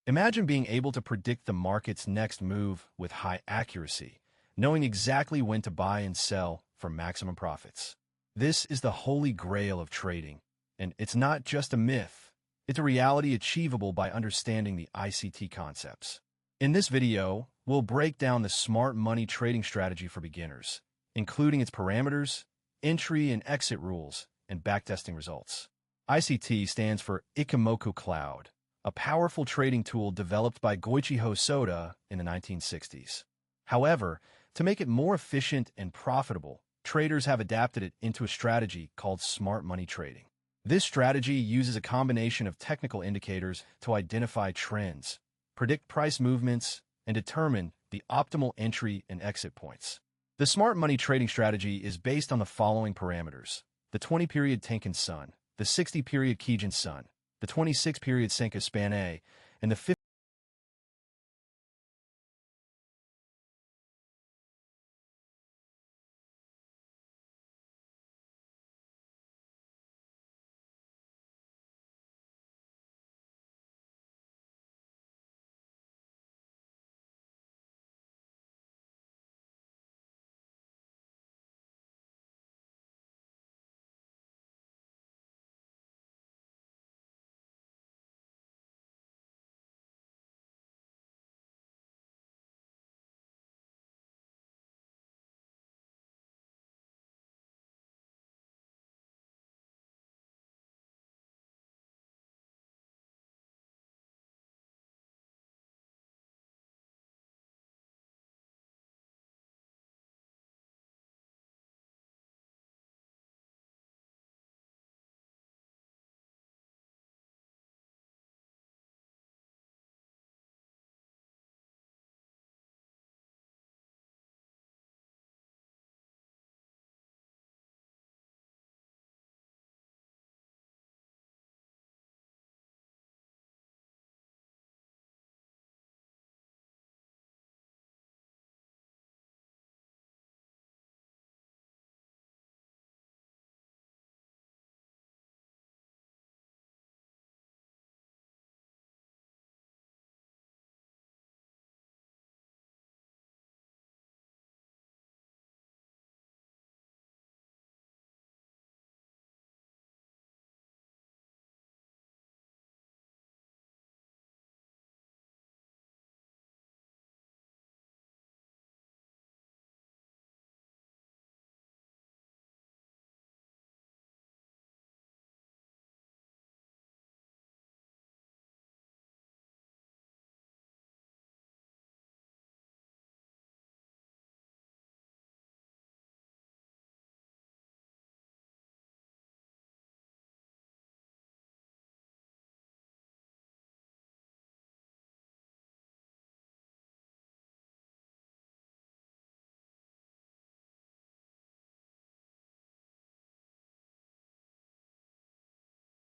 Imagine being able to predict the market's next move with high accuracy, knowing exactly when to buy and sell for maximum profits. This is the holy grail of trading, and it's not just a myth. It's a reality achievable by understanding the ICT concepts. In this video, we'll break down the smart money trading strategy for beginners, including its parameters, entry and exit rules, and backtesting results. ICT stands for Ichimoku Cloud, a powerful trading tool developed by Goichi Hosoda in the 1960s. However, to make it more efficient and profitable, traders have adapted it into a strategy called smart money trading. This strategy uses a combination of technical indicators to identify trends, predict price movements, and determine the optimal entry and exit points. The smart money trading strategy is based on the following parameters: the 20-period Tenkan Sun, the 60-period Kijun Sun, the 26-period Senko Span A, and the